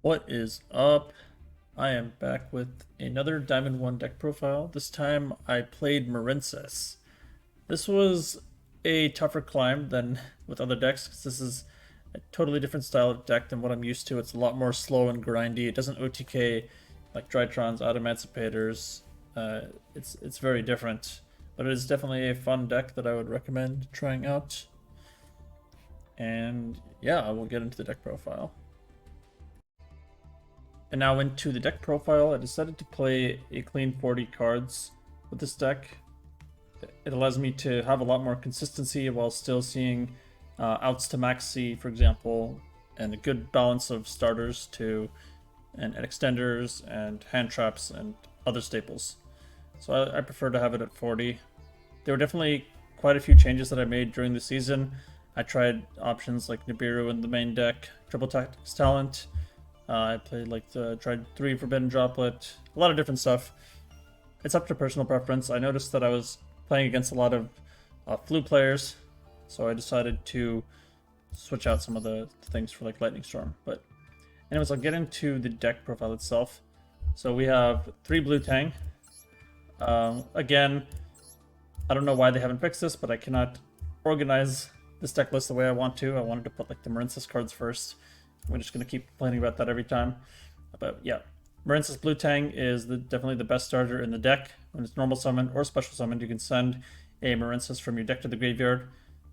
What is up? I am back with another Diamond 1 deck profile. This time I played Marincess. This was a tougher climb than with other decks because this is a totally different style of deck than what I'm used to. It's a lot more slow and grindy. It doesn't OTK like Drytrons, Autoemancipators. It's very different, but it is definitely a fun deck that I would recommend trying out. And yeah, I will get into the deck profile. And now into the deck profile, I decided to play a clean 40 cards with this deck. It allows me to have a lot more consistency while still seeing outs to max C, for example, and a good balance of starters to and extenders and hand traps and other staples. So I prefer to have it at 40. There were definitely quite a few changes that I made during the season. I tried options like Nibiru in the main deck, Triple Tactics Talent. I played tried 3 Forbidden Droplet, a lot of different stuff. It's up to personal preference. I noticed that I was playing against a lot of flu players, so I decided to switch out some of the things for like Lightning Storm. But anyways, I'll get into the deck profile itself. So we have 3 Blue Tang. Again, I don't know why they haven't fixed this, but I cannot organize this deck list the way I want to. I wanted to put like the Marincess cards first. We're just going to keep complaining about that every time. But yeah, Marincess Blue Tang is definitely the best starter in the deck. When it's normal summon or special summon, you can send a Marincess from your deck to the graveyard.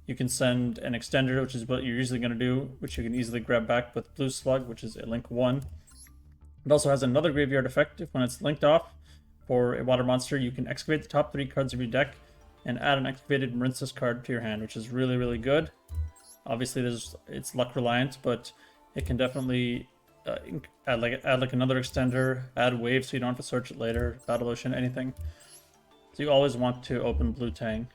You can send an extender, which is what you're usually going to do, which you can easily grab back with Blue Slug, which is a link 1. It also has another graveyard effect. If when it's linked off for a water monster, you can excavate the top 3 cards of your deck and add an excavated Marincess card to your hand, which is really, really good. Obviously, it's luck reliant, but it can definitely add like another extender, add wave so you don't have to search it later, Battle Ocean, anything. So you always want to open Blue Tang.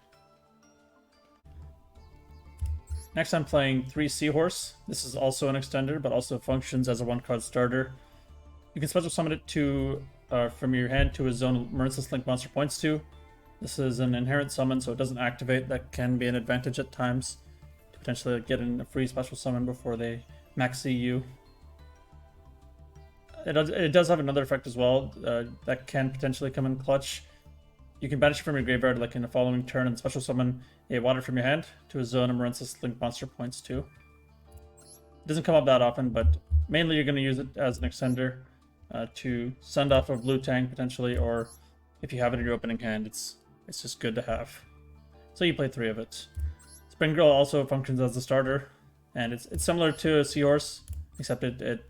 Next I'm playing 3 Seahorse. This is also an extender, but also functions as a 1-card starter. You can special summon it to from your hand to a zone Marincess Link monster points to. This is an inherent summon, so it doesn't activate. That can be an advantage at times to potentially get in a free special summon before they max CU. It does have another effect as well that can potentially come in clutch. You can banish it from your graveyard like in the following turn and special summon a water from your hand to a zone of Marincess Link monster points to. It doesn't come up that often, but mainly you're going to use it as an extender to send off a Blue Tang potentially, or if you have it in your opening hand, it's just good to have. So you play 3 of it. Spring Girl also functions as a starter, and it's similar to a Seahorse, except it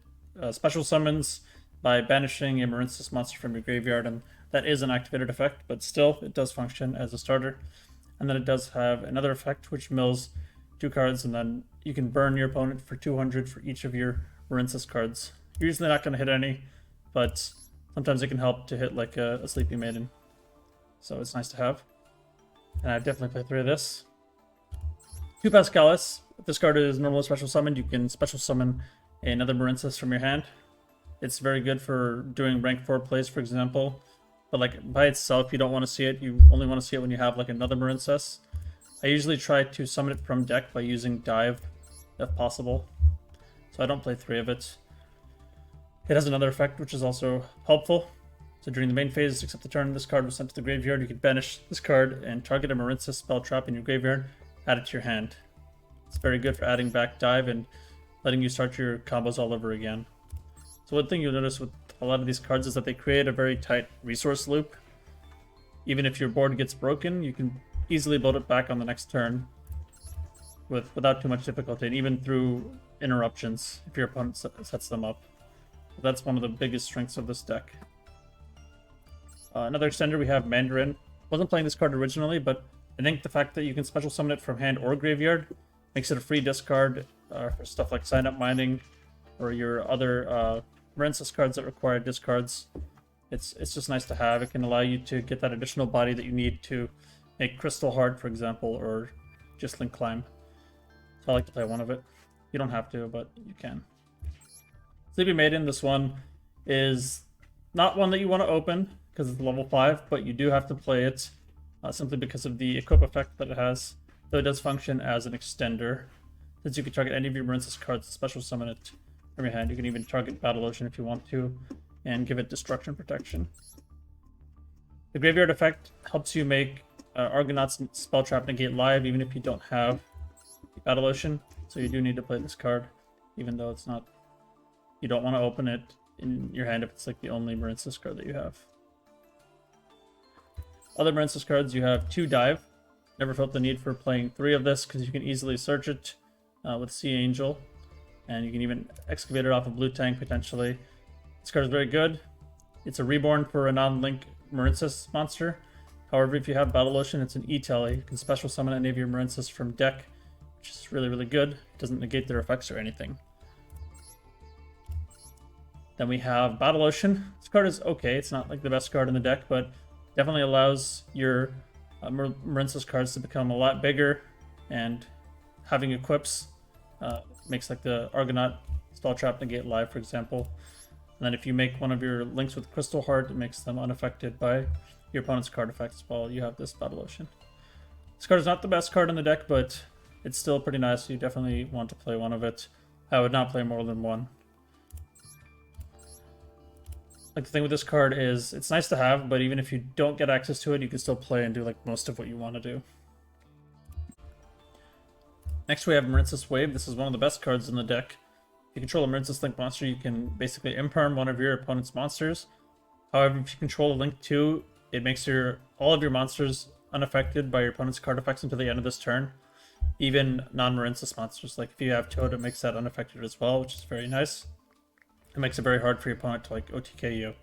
special summons by banishing a Marincess monster from your graveyard, and that is an activated effect, but still, it does function as a starter. And then it does have another effect, which mills 2 cards, and then you can burn your opponent for 200 for each of your Marincess cards. You're usually not going to hit any, but sometimes it can help to hit like a Sleepy Maiden. So it's nice to have. And I definitely play 3 of this. 2 Pascalis. If this card is normally special summoned, you can special summon another Marincess from your hand. It's very good for doing rank 4 plays, for example. But like by itself, you don't want to see it. You only want to see it when you have like another Marincess. I usually try to summon it from deck by using Dive, if possible. So I don't play 3 of it. It has another effect, which is also helpful. So during the main phase, except the turn this card was sent to the graveyard, you can banish this card and target a Marincess spell trap in your graveyard, add it to your hand. It's very good for adding back Dive and letting you start your combos all over again. So one thing you'll notice with a lot of these cards is that they create a very tight resource loop. Even if your board gets broken, you can easily build it back on the next turn without too much difficulty, and even through interruptions if your opponent sets them up. So that's one of the biggest strengths of this deck. Another extender, we have Mandarin. Wasn't playing this card originally, but I think the fact that you can special summon it from hand or graveyard makes it a free discard for stuff like Sign Up Mining or your other Marincess cards that require discards. It's just nice to have. It can allow you to get that additional body that you need to make Crystal Heart, for example, or just Link Climb. So I like to play 1 of it. You don't have to, but you can. Sleepy Maiden, this one is not one that you want to open because it's level 5, but you do have to play it simply because of the equip effect that it has. Though it does function as an extender, since you can target any of your Marincess cards and special summon it from your hand. You can even target Battle Ocean if you want to, and give it destruction protection. The graveyard effect helps you make Argonaut's Spell Trap negate live, even if you don't have Battle Ocean. So you do need to play this card, even though it's not. You don't want to open it in your hand if it's like the only Marincess card that you have. Other Marincess cards, you have 2 Dive. Never felt the need for playing 3 of this because you can easily search it with Sea Angel, and you can even excavate it off a blue tank potentially. This card is very good. It's a reborn for a non-link Marincess monster. However, if you have Battle Ocean, it's an E-Tele. You can special summon any of your Marincess from deck, which is really, really good. It doesn't negate their effects or anything. Then we have Battle Ocean. This card is okay. It's not like the best card in the deck, but definitely allows your Marincess cards to become a lot bigger, and having equips makes like the Argonaut Spell Trap negate live, for example. And then if you make one of your links with Crystal Heart, it makes them unaffected by your opponent's card effects while you have this Battle Ocean. This card is not the best card in the deck, but it's still pretty nice. So you definitely want to play one of it. I would not play more than one. Like, the thing with this card is it's nice to have, but even if you don't get access to it, you can still play and do like most of what you want to do. Next we have Marincess Wave. This is one of the best cards in the deck. If you control a Marincess Link monster, you can basically imperm one of your opponent's monsters. However, if you control a Link 2, it makes all of your monsters unaffected by your opponent's card effects until the end of this turn. Even non-Marincess monsters, like if you have Toad, it makes that unaffected as well, which is very nice. It makes it very hard for your opponent to like OTK you. And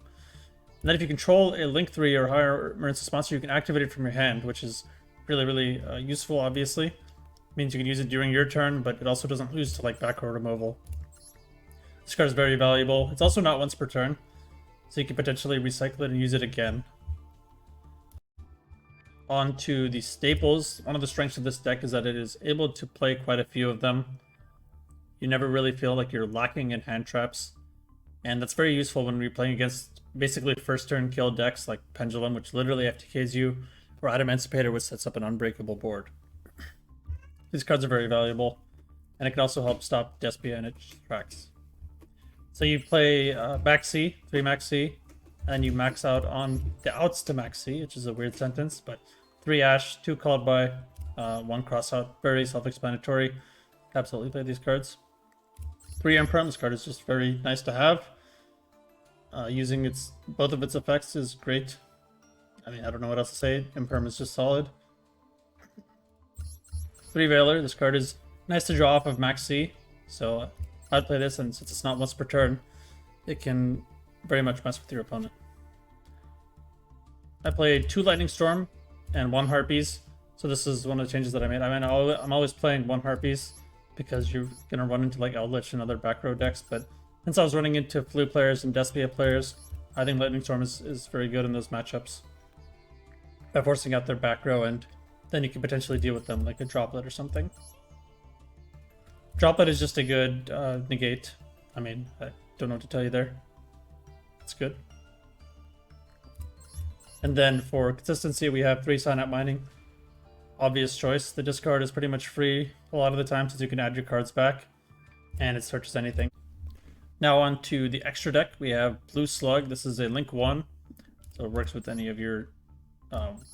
then if you control a Link 3 or higher Marincess monster, you can activate it from your hand, which is really, really useful, obviously. It means you can use it during your turn, but it also doesn't lose to like back row removal. This card is very valuable. It's also not once per turn, so you can potentially recycle it and use it again. On to the staples. One of the strengths of this deck is that it is able to play quite a few of them. You never really feel like you're lacking in hand traps. And that's very useful when we're playing against basically first turn kill decks like Pendulum, which literally FTKs you, or Emancipator, which sets up an unbreakable board. These cards are very valuable, and it can also help stop Despia in its tracks. So you play Max C, 3 Max C, and you max out on the outs to Max C, which is a weird sentence, but 3 Ash, 2 Called By, 1 Crossout, very self-explanatory. Absolutely play these cards. 3 Imperm, this card is just very nice to have. Using both of its effects is great. I mean, I don't know what else to say. Imperm is just solid. 3 Veiler, this card is nice to draw off of Max C, so I'd play this, and since it's not once per turn, it can very much mess with your opponent. I played 2 Lightning Storm and 1 Harpies, so this is one of the changes that I made. I mean, I'm always playing 1 Harpies because you're going to run into like Eldritch and other back row decks, but since I was running into Flu players and Despia players, I think Lightning Storm is very good in those matchups by forcing out their back row, and then you can potentially deal with them like a Droplet or something. Droplet is just a good negate. I mean, I don't know what to tell you there. It's good. And then for consistency, we have 3 Sign Up Mining. Obvious choice. The discard is pretty much free a lot of the time since you can add your cards back, and it searches anything. Now on to the extra deck. We have Blue Slug. This is a Link 1, so it works with any of your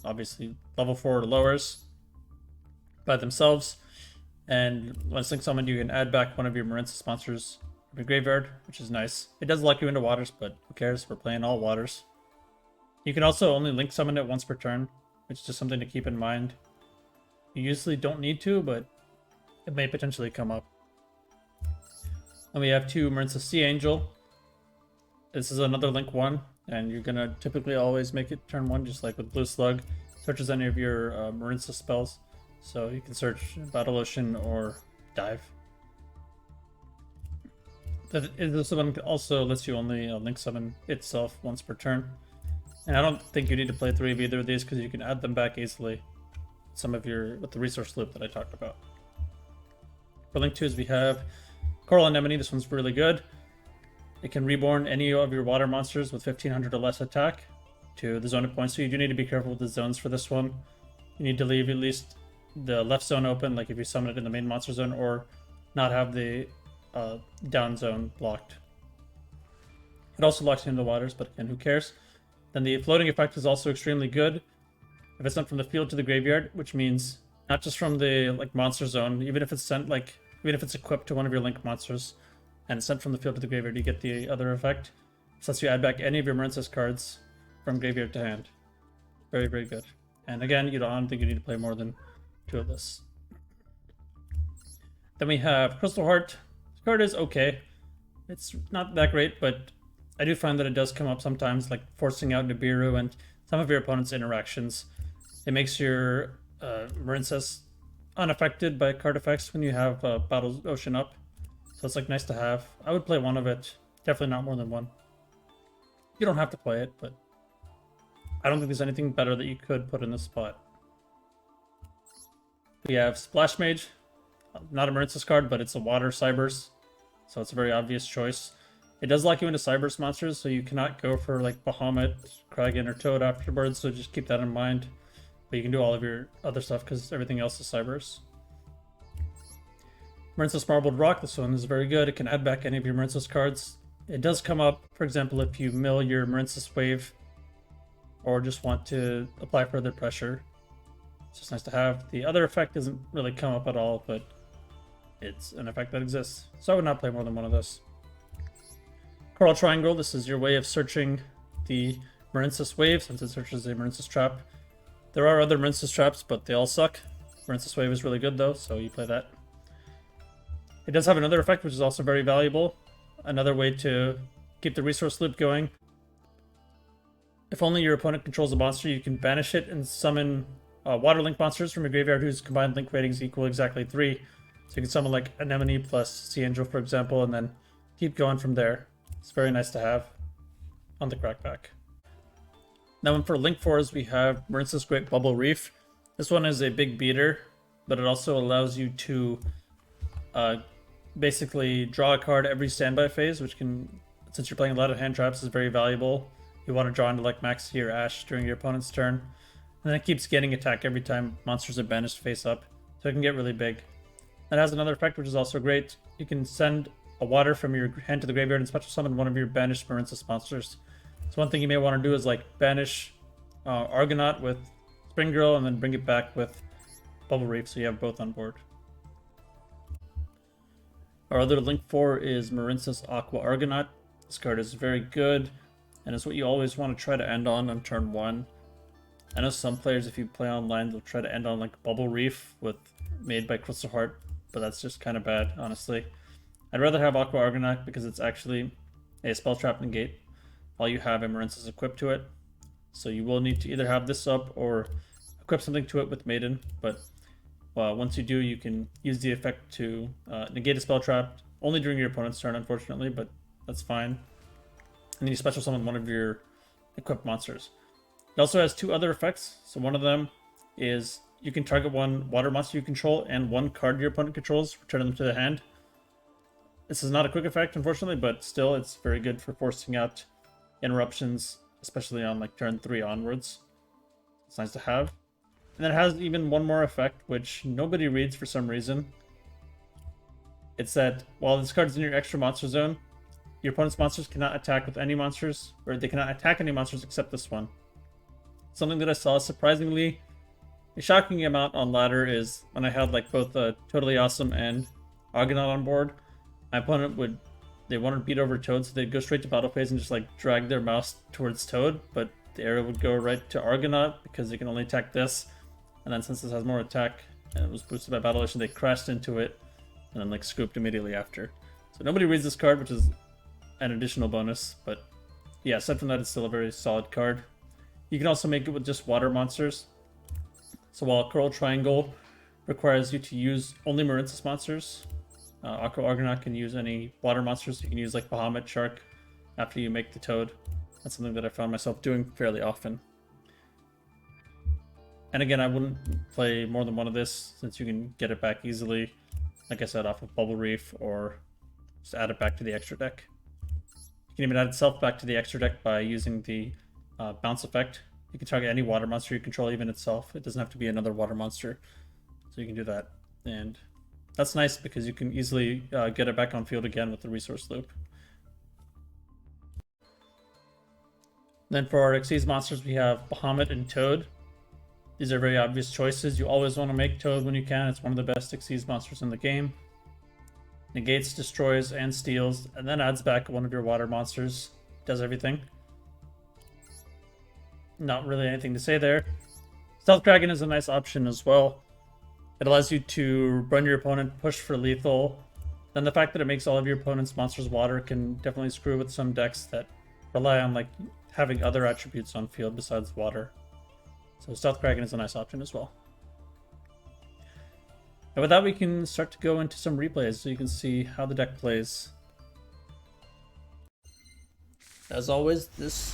obviously level 4 or lowers by themselves. And when it's Link summoned, you can add back one of your Marincess monsters from your graveyard, which is nice. It does lock you into waters, but who cares? We're playing all waters. You can also only Link summon it once per turn, which is just something to keep in mind. You usually don't need to, but it may potentially come up. And we have 2 Marincess Sea Angel. This is another Link 1, and you're gonna typically always make it turn 1, just like with Blue Slug. Searches any of your Marincess spells, so you can search Battle Ocean or Dive. This one also lets you only Link summon itself once per turn. And I don't think you need to play 3 of either of these because you can add them back easily. With the resource loop that I talked about. For Link 2s, we have Coral Anemone. This one's really good. It can reborn any of your water monsters with 1500 or less attack to the zone of points. So you do need to be careful with the zones for this one. You need to leave at least the left zone open, like if you summon it in the main monster zone, or not have the down zone blocked. It also locks you into waters, but again, who cares? Then the floating effect is also extremely good if it's sent from the field to the graveyard, which means not just from the like monster zone, even if it's sent even if it's equipped to one of your link monsters and sent from the field to the graveyard, you get the other effect. So lets you add back any of your Marincess cards from graveyard to hand. Very, very good. And again, I don't think you need to play more than 2 of this. Then we have Crystal Heart. This card is okay. It's not that great, but I do find that it does come up sometimes, like forcing out Nibiru and some of your opponent's interactions. It makes your Marincess unaffected by card effects when you have Battle Ocean up. So it's like nice to have. I would play 1 of it. Definitely not more than 1. You don't have to play it, but I don't think there's anything better that you could put in this spot. We have Splash Mage. Not a Marincess card, but it's a water Cybers. So it's a very obvious choice. It does lock you into Cybers monsters, so you cannot go for like Bahamut, Kraken, or Toad afterwards, so just keep that in mind. But you can do all of your other stuff because everything else is Cybers. Marincess Marbled Rock, this one is very good. It can add back any of your Marincess cards. It does come up, for example, if you mill your Marincess Wave or just want to apply further pressure. It's just nice to have. The other effect doesn't really come up at all, but it's an effect that exists. So I would not play more than 1 of this. Coral Triangle, this is your way of searching the Marincess Wave, since it searches a Marincess Trap. There are other Marincess Traps, but they all suck. Marincess Wave is really good though, so you play that. It does have another effect, which is also very valuable. Another way to keep the resource loop going. If only your opponent controls a monster, you can banish it and summon water link monsters from your graveyard whose combined link ratings equal exactly 3. So you can summon like Anemone plus Sea Angel, for example, and then keep going from there. It's very nice to have on the crackback. Now for link 4s, we have Marincess Great Bubble Reef. This one is a big beater, but it also allows you to basically draw a card every standby phase, which can, since you're playing a lot of hand traps, is very valuable. You want to draw into like Maxi or Ash during your opponent's turn. And then it keeps getting attack every time monsters are banished face up, so it can get really big. It has another effect which is also great. You can send a water from your hand to the graveyard and special summon one of your banished Marincess monsters. So one thing you may want to do is like banish Argonaut with Spring Girl and then bring it back with Bubble Reef, so you have both on board. Our other link 4 is Marincess Aqua Argonaut. This card is very good, and it's what you always want to try to end on turn 1. I know some players, if you play online, they'll try to end on like Bubble Reef with made by Crystal Heart, but that's just kind of bad, honestly. I'd rather have Aqua Argonaut because it's actually a spell trap negate while you have a Marincess equipped to it. So you will need to either have this up or equip something to it with Maiden, but once you do, you can use the effect to negate a spell trap only during your opponent's turn, unfortunately, but that's fine. And then you special summon one of your equipped monsters. It also has 2 other effects. So one of them is you can target 1 water monster you control and 1 card your opponent controls, return them to the hand. This is not a quick effect, unfortunately, but still it's very good for forcing out interruptions, especially on like turn 3 onwards. It's nice to have. And then it has even one more effect, which nobody reads for some reason. It's that while this card is in your extra monster zone, your opponent's monsters cannot attack with any monsters, or they cannot attack any monsters except this one. Something that I saw surprisingly a shocking amount on ladder is when I had like both Totally Awesome and Argonaut on board. My opponent they wanted to beat over Toad, so they'd go straight to battle phase and just like drag their mouse towards Toad, but the arrow would go right to Argonaut because they can only attack this. And then since this has more attack and it was boosted by Battle Ocean, they crashed into it and then like scooped immediately after. So nobody reads this card, which is an additional bonus, but yeah, aside from that, it's still a very solid card. You can also make it with just water monsters. So while Coral Triangle requires you to use only Marincess monsters, Aqua Argonaut can use any water monsters. You can use like Bahamut Shark after you make the Toad. That's something that I found myself doing fairly often. And again, I wouldn't play more than 1 of this since you can get it back easily, like I said, off of Bubble Reef or just add it back to the extra deck. You can even add itself back to the extra deck by using the bounce effect. You can target any water monster you control, even itself. It doesn't have to be another water monster, so you can do that. And That's nice because you can easily get it back on field again with the resource loop. Then for our Xyz monsters, we have Bahamut and Toad. These are very obvious choices. You always want to make Toad when you can. It's one of the best Xyz monsters in the game. Negates, destroys, and steals, and then adds back one of your water monsters. Does everything. Not really anything to say there. Stealth Dragon is a nice option as well. It allows you to run your opponent, push for lethal. Then the fact that it makes all of your opponent's monsters water can definitely screw with some decks that rely on like having other attributes on field besides water. So Stealth Dragon is a nice option as well. And with that, we can start to go into some replays so you can see how the deck plays. As always, this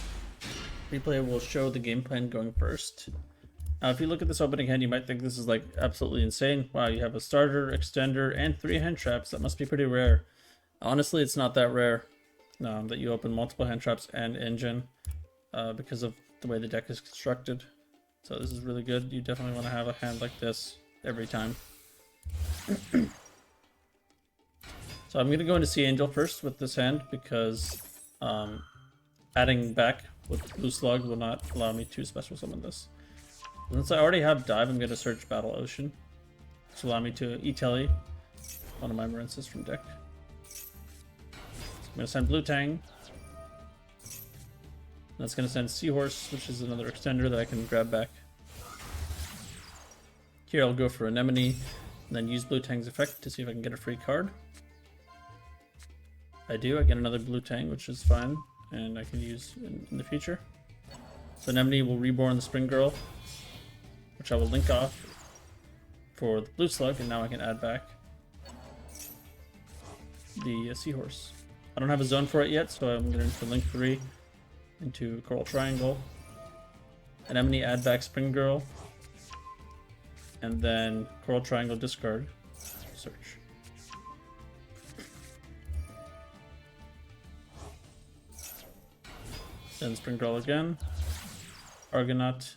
replay will show the game plan going first. Now, if you look at this opening hand, you might think this is like absolutely insane. Wow, you have a starter, extender, and 3 hand traps. That must be pretty rare. Honestly, it's not that rare that you open multiple hand traps and engine because of the way the deck is constructed. So this is really good. You definitely want to have a hand like this every time. So I'm going to go into Sea Angel first with this hand because adding back with Blue Slug will not allow me to special summon this. Since I already have Dive, I'm going to search Battle Ocean, which will allow me to E-Telly one of my Marincess from deck. So I'm going to send Blue Tang. That's going to send Seahorse, which is another extender that I can grab back. Here I'll go for Anemone, and then use Blue Tang's effect to see if I can get a free card. I do, I get another Blue Tang, which is fine, and I can use in the future. So Anemone will reborn the Spring Girl, which I will link off for the Blue Slug, and now I can add back the Seahorse. I don't have a zone for it yet, so I'm going to link 3 into Coral Triangle. Anemone, add back Spring Girl, and then Coral Triangle, discard, search. Then Spring Girl again, Argonaut,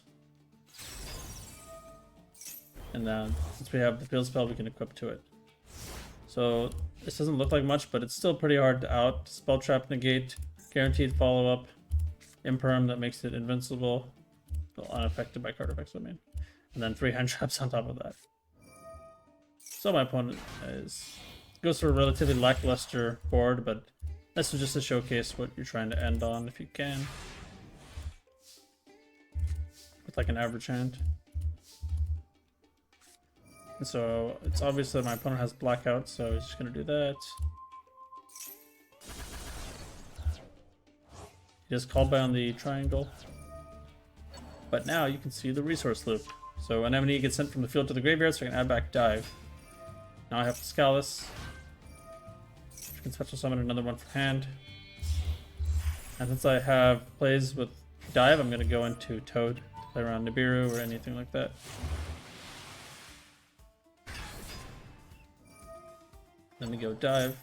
and then since we have the field spell, we can equip to it. So this doesn't look like much, but it's still pretty hard to out. Spell Trap, negate, guaranteed follow-up, imperm that makes it invincible, well, unaffected by card effects, I mean. And then 3 hand traps on top of that. So my opponent goes for a relatively lackluster board, but this is just to showcase what you're trying to end on if you can. With like an average hand. And so it's obvious that my opponent has blackout, so he's just going to do that. He just called by on the triangle. But now you can see the resource loop. So Anemone gets sent from the field to the graveyard, so I can add back Dive. Now I have Scalus. I can special summon another one for hand. And since I have plays with Dive, I'm going to go into Toad to play around Nibiru or anything like that. Then we go Dive.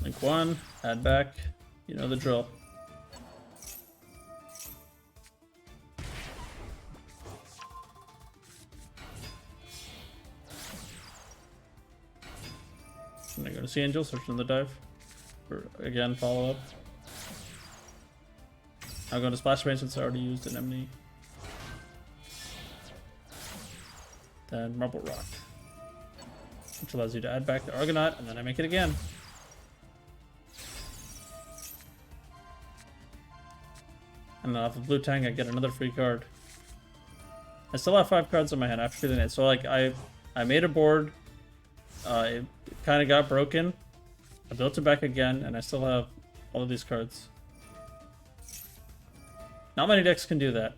Link 1, add back, you know the drill. I'm gonna go to Sea Angel, search in the Dive. For, again, follow up. I'll go to Splash Range since I already used Anemone. Then Marble Rock, which allows you to add back the Argonaut, and then I make it again. And then off of Blue Tang, I get another free card. I still have 5 cards in my hand after the night. So like I made a board. It kind of got broken. I built it back again, and I still have all of these cards. Not many decks can do that.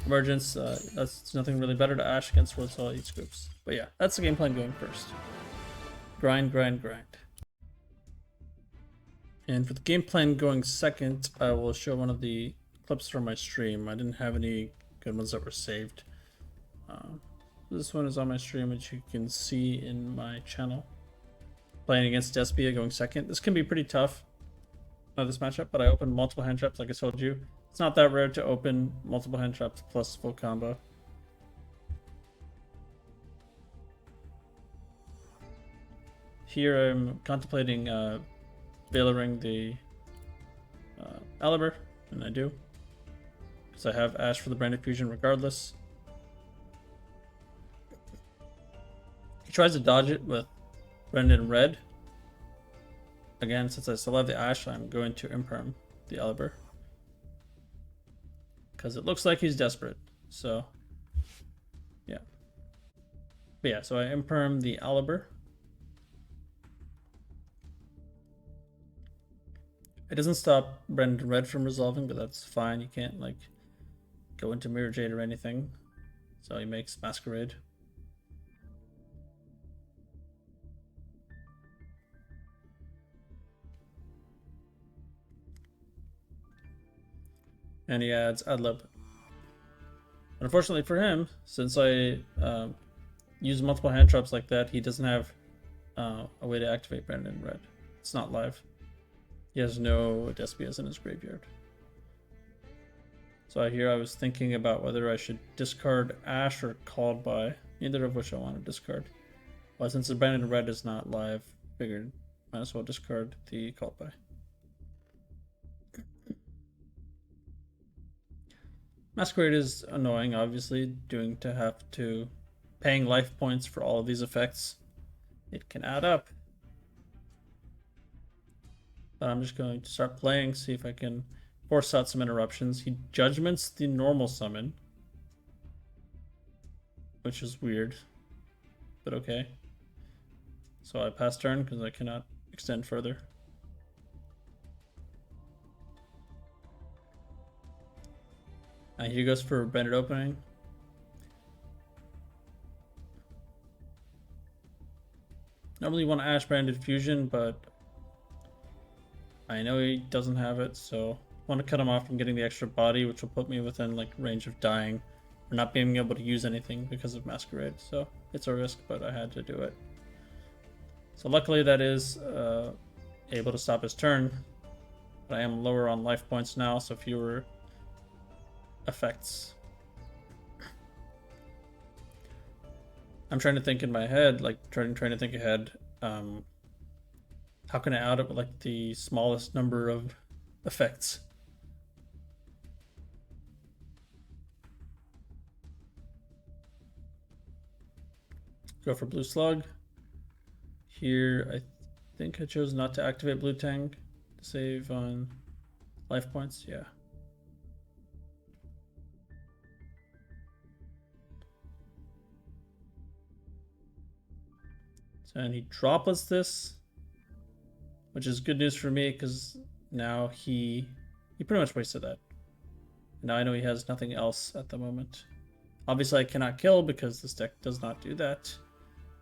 Emergence, that's nothing really better to Ash against World Solid Eats groups. But yeah, that's the game plan going first. Grind, grind, grind. And for the game plan going second, I will show one of the clips from my stream. I didn't have any good ones that were saved. This one is on my stream, which you can see in my channel. Playing against Despia going second. This can be pretty tough, this matchup, but I opened multiple hand traps like I told you. It's not that rare to open multiple hand traps plus full combo. here I'm contemplating Veiling the Aliber, and I do. Because I have Ash for the Branded Fusion regardless. He tries to dodge it with Branded Red. Again, since I still have the Ash, I'm going to Imperm the Aliber. Because it looks like he's desperate. So, yeah. But yeah, so I Imperm the Aliber. It doesn't stop Branded Red from resolving, but that's fine. You can't, like, go into Mirror Jade or anything. So he makes Masquerade. And he adds Adlib. Unfortunately for him, since I use multiple hand traps like that, he doesn't have a way to activate Branded Red. It's not live. He has no Despias in his graveyard. So here I was thinking about whether I should discard Ash or Called By, neither of which I want to discard. But since the Branded Red is not live, figured might as well discard the Called By. Masquerade is annoying, obviously, paying life points for all of these effects. It can add up. But I'm just going to start playing, see if I can force out some interruptions. He judgments the normal summon, which is weird, but okay. So I pass turn because I cannot extend further. And here goes for Banded Opening. Normally you want Ash Branded Fusion, but I know he doesn't have it, so I want to cut him off from getting the extra body, which will put me within like range of dying or not being able to use anything because of Masquerade. So it's a risk, but I had to do it. So luckily that is able to stop his turn, but I am lower on life points now, so fewer effects. I'm trying to think in my head, like trying to think ahead. How can I out it with like the smallest number of effects? Go for Blue Slug. Here, I think I chose not to activate Blue Tang to save on life points. Yeah. And he droplets this, which is good news for me because now he pretty much wasted that. Now I know he has nothing else at the moment. Obviously I cannot kill because this deck does not do that,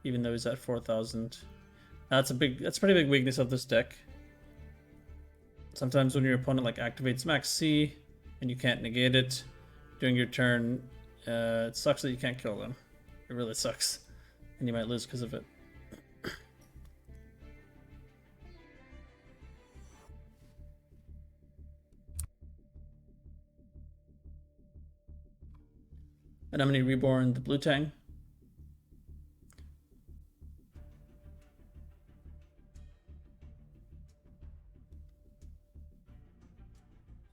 even though he's at 4,000. That's a pretty big weakness of this deck. Sometimes when your opponent like activates Max C and you can't negate it during your turn, it sucks that you can't kill them. It really sucks, and you might lose because of it. And I'm going to reborn the Blue Tang.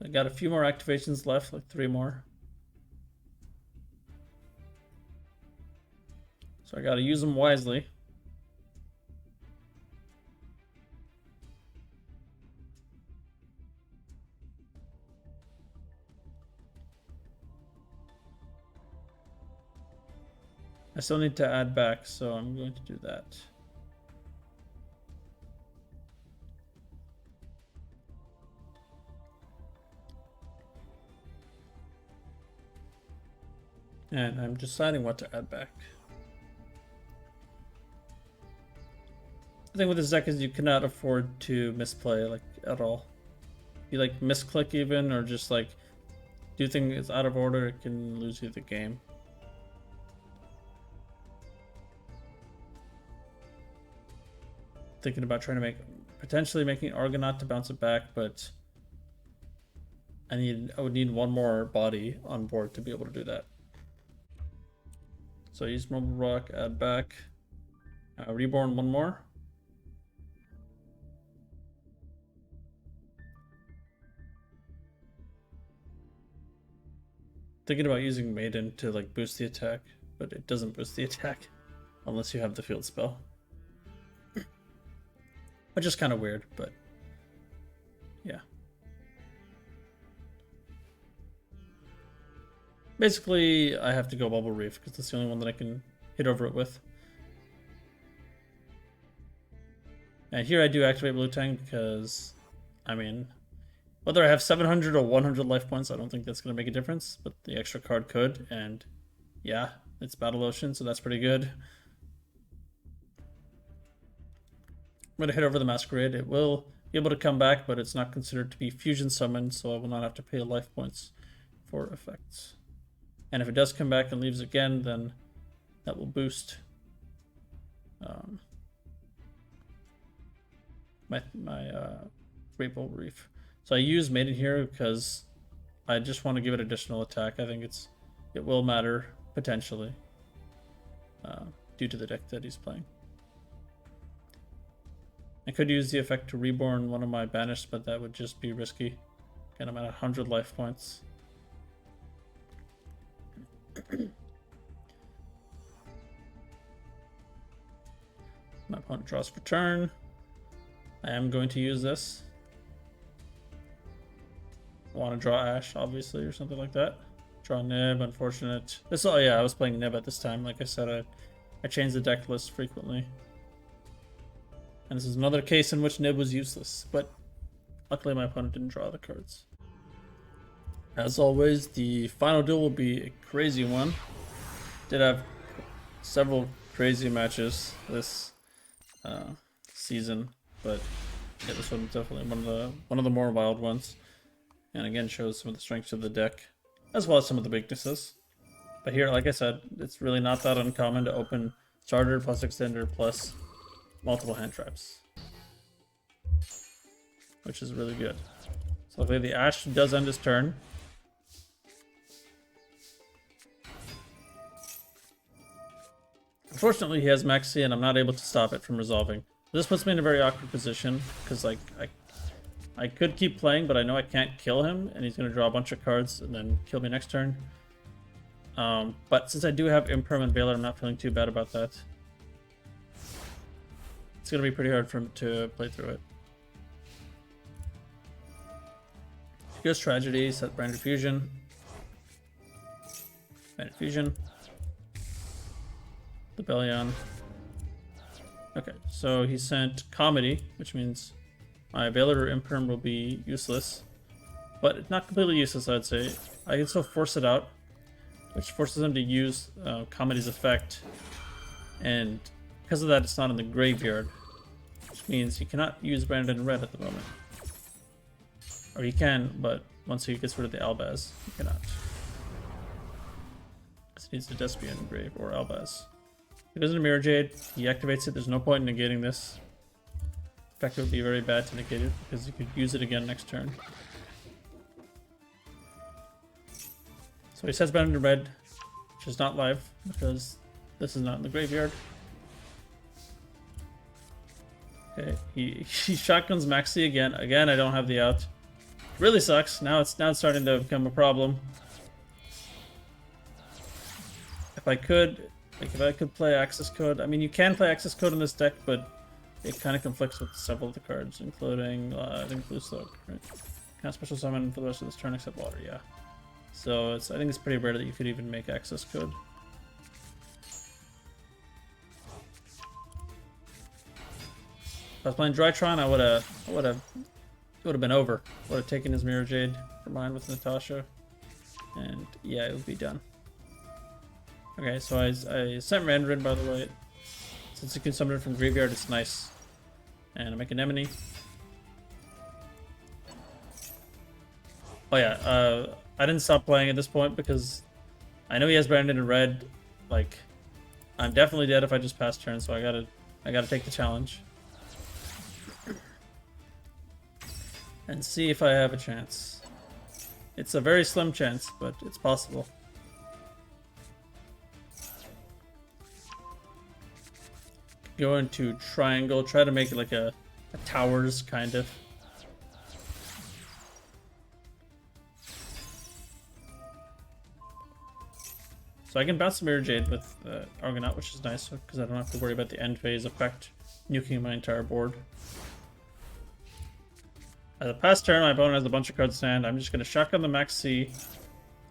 I got a few more activations left, like 3 more. So I got to use them wisely. I still need to add back, so I'm going to do that. And I'm deciding what to add back. The thing with this deck is you cannot afford to misplay, like, at all. You like misclick even, or just like do things out of order, it can lose you the game. Thinking about trying to potentially making Argonaut to bounce it back, but I would need 1 more body on board to be able to do that. So I use Mobile Rock, add back, reborn 1 more. thinking about using Maiden to like boost the attack, but it doesn't boost the attack unless you have the field spell. Which is kind of weird, but yeah. Basically, I have to go Bubble Reef because that's the only one that I can hit over it with. And here I do activate Blue Tang because, I mean, whether I have 700 or 100 life points, I don't think that's going to make a difference, but the extra card could, and yeah, it's Battle Ocean, so that's pretty good. I'm going to hit over the Masquerade. It will be able to come back, but it's not considered to be fusion summoned, so I will not have to pay life points for effects. And if it does come back and leaves again, then that will boost my Great Bowl Reef. So I use Maiden here because I just want to give it additional attack. I think it will matter potentially due to the deck that he's playing. I could use the effect to reborn one of my banished, but that would just be risky. Again, I'm at 100 life points. My opponent draws for turn. I am going to use this. I want to draw Ash, obviously, or something like that. Draw Nib, unfortunate. Oh yeah, I was playing Nib at this time. Like I said, I changed the deck list frequently. And this is another case in which Nib was useless, but luckily my opponent didn't draw the cards. As always, the final duel will be a crazy one. Did have several crazy matches this season, but yeah, this one's definitely one of the more wild ones. And again, shows some of the strengths of the deck, as well as some of the weaknesses. But here, like I said, it's really not that uncommon to open starter plus extender plus multiple hand traps, which is really good. So luckily the Ash does end his turn. Unfortunately, he has Maxi, and I'm not able to stop it from resolving. This puts me in a very awkward position, because like I could keep playing, but I know I can't kill him, and he's going to draw a bunch of cards and then kill me next turn. But since I do have Impermanent Veiler, I'm not feeling too bad about that. It's going to be pretty hard for him to play through it. Here's Tragedy, set Branded Fusion. Branded Fusion. Rebellion. Okay, so he sent Comedy, which means my Veiler or Imperm will be useless. But it's not completely useless, I'd say. I can still force it out, which forces him to use Comedy's effect. And because of that, it's not in the graveyard, which means he cannot use Branded in red at the moment. Or he can, but once he gets rid of the Albaz, he cannot. Because he needs the Despian Grave or Albaz. He doesn't have Mirror Jade, he activates it, there's no point in negating this. In fact, it would be very bad to negate it, because you could use it again next turn. So he sets Branded in red, which is not live, because this is not in the graveyard. Okay, he shotguns Maxi again. Again, I don't have the out. Really sucks. Now it's starting to become a problem. If I could play Access Code. I mean, you can play Access Code in this deck, but it kind of conflicts with several of the cards, including I think Blue Slope. Right? Can't special summon for the rest of this turn except water. Yeah. So I think it's pretty rare that you could even make Access Code. If I was playing Drytron, it would have been over. Would have taken his Mirror Jade for mine with Natasha, and yeah, it would be done. Okay, so I sent Mandarin, by the way. Since you can summon it from graveyard, it's nice. And I make an Anemone. Oh yeah, I didn't stop playing at this point because I know he has Branded in red. Like, I'm definitely dead if I just pass turn, so I gotta take the challenge. And see if I have a chance. It's a very slim chance, but it's possible. Go into triangle, try to make it like a towers kind of. So I can bounce the Mirror Jade with Argonaut, which is nice because I don't have to worry about the end phase effect nuking my entire board. At the past turn, my opponent has a bunch of cards in hand. I'm just going to shotgun the Max C.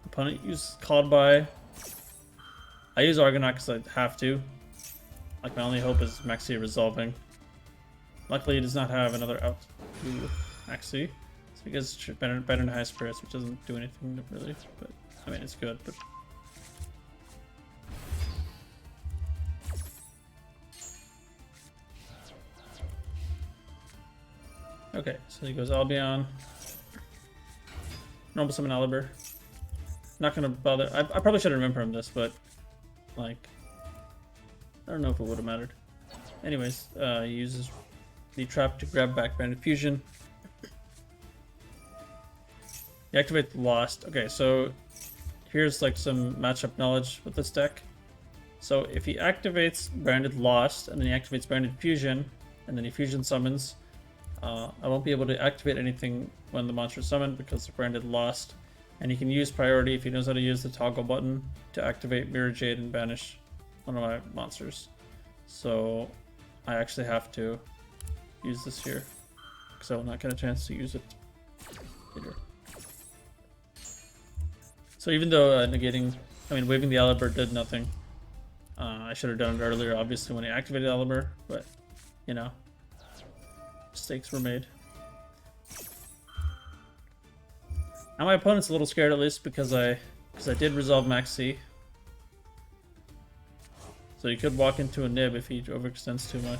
Opponent uses Called By. I use Argonaut because I have to. Like, my only hope is Max C resolving. Luckily, it does not have another out to Max C. So it gets better than High Spirits, which doesn't do anything really. But I mean, it's good. But okay, so he goes Albion. Normal Summon Aliber. Not gonna bother. I probably should have remembered him this, but like, I don't know if it would have mattered. Anyways, he uses the trap to grab back Banded Fusion. You activate the Lost. Okay, so here's like some matchup knowledge with this deck. So if he activates Branded Lost, and then he activates Branded Fusion, and then he Fusion summons, I won't be able to activate anything when the monster is summoned because the Branded Lost. And he can use Priority if he knows how to use the toggle button to activate Mirror Jade and banish one of my monsters. So I actually have to use this here because I will not get a chance to use it later. So even though waving the Aliber did nothing, I should have done it earlier, obviously, when he activated Aliber, but, you know, mistakes were made. Now my opponent's a little scared, at least, because I did resolve Max C. So he could walk into a nib if he overextends too much.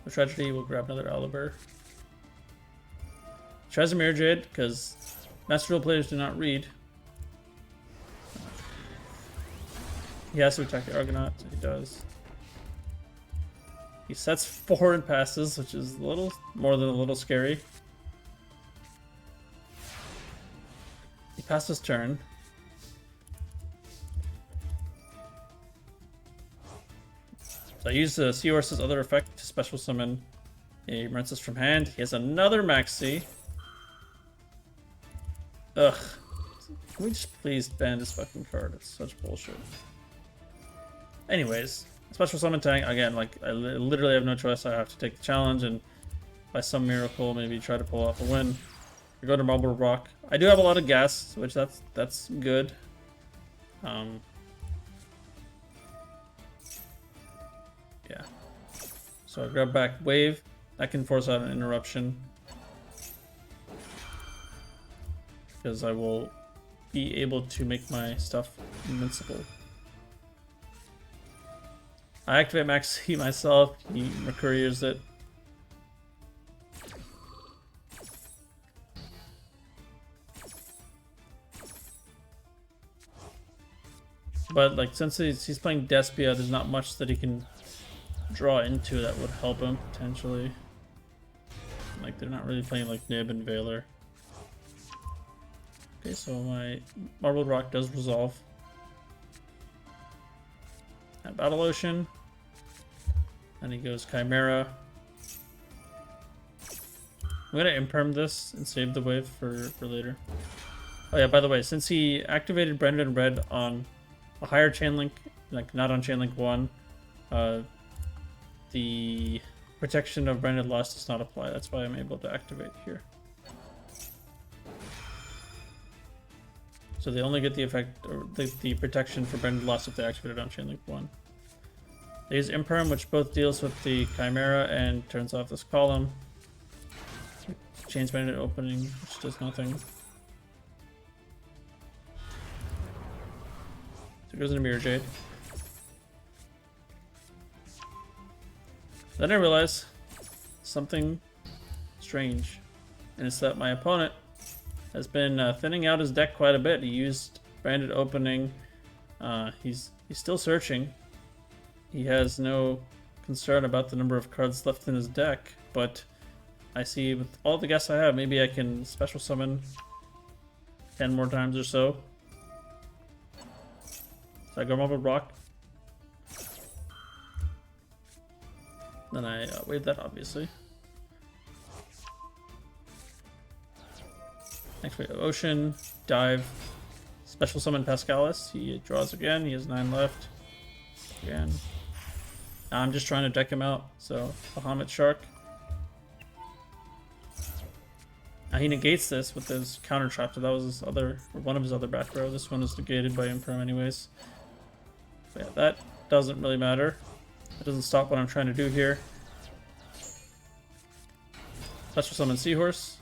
For Tragedy, we'll grab another Aliber. Tries a Mirror Jade, because Master Duel players do not read. He has to attack the Argonaut, so he does. He sets 4 and passes, which is a little more than a little scary. He passed his turn. So I use the Seahorse's other effect to special summon a Marincess from hand. He has another Maxi. Ugh. Can we just please ban this fucking card? It's such bullshit. Anyways, special summon tank, again, like, I literally have no choice. I have to take the challenge and by some miracle maybe try to pull off a win. I go to Marble Rock. I do have a lot of gas, which that's good. Yeah. So I grab back Wave. That can force out an interruption. Because I will be able to make my stuff invincible. I activate Max C myself, he Mercurius it. But like, since he's playing Despia, there's not much that he can draw into that would help him potentially. Like, they're not really playing like Nib and Valor. Okay, so my Marbled Rock does resolve. At Battle Ocean. And he goes Chimera. I'm gonna imperm this and save the wave for later. Oh yeah, by the way, since he activated Branded and Red on a higher chain link, like not on chain link 1, the protection of Branded Lost does not apply. That's why I'm able to activate here. So they only get the effect, or the protection for Branded Lost if they activate it on chain link 1. They use Imperm, which both deals with the Chimera and turns off this column. Chains Bandit opening, which does nothing. So it goes into Mirror Jade. Then I realize something strange, and it's that my opponent has been thinning out his deck quite a bit. He used Branded Opening. He's still searching. He has no concern about the number of cards left in his deck, but I see with all the guess I have, maybe I can special summon 10 more times or so. So I go Marble Rock. Then I wave that, obviously. Activate Ocean, dive, special summon Pascalis. He draws again. He has 9 left. Again. I'm just trying to deck him out. So Bahamut Shark. Now he negates this with his counter trap. So that was his other, or one of his other back row. This one is negated by Imperm anyways. So yeah, that doesn't really matter. It doesn't stop what I'm trying to do here. Special summon Seahorse.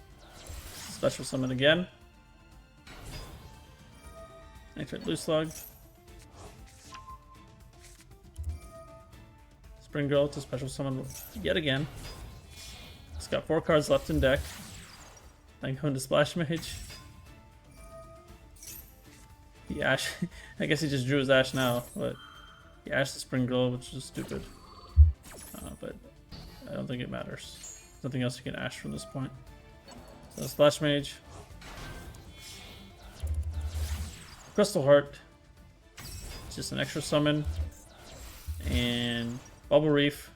Special summon again. Activate Loose Log. Spring Girl to special summon yet again. It's got 4 cards left in deck. I'm going to Splash Mage. The Ash. I guess he just drew his Ash now, but he Ashed the Spring Girl, which is stupid. But I don't think it matters. There's nothing else you can Ash from this point. So Splash Mage. Crystal Heart. It's just an extra summon. And Bubble Reef.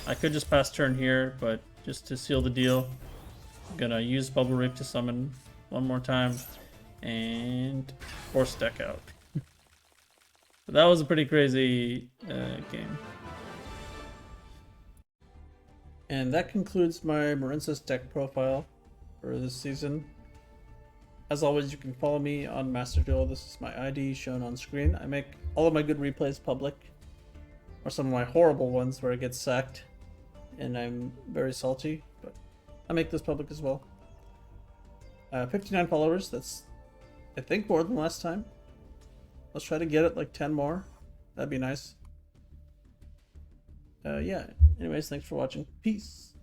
I could just pass turn here, but just to seal the deal, I'm gonna use Bubble Reef to summon one more time and force deck out. But that was a pretty crazy game. And that concludes my Marincess deck profile for this season. As always, you can follow me on Master Duel. This is my ID shown on screen. I make all of my good replays public, or some of my horrible ones where I get sacked and I'm very salty, but I make this public as well. 59 followers, that's I think more than last time. Let's try to get it like 10 more. That'd be nice. Yeah, anyways, thanks for watching. Peace.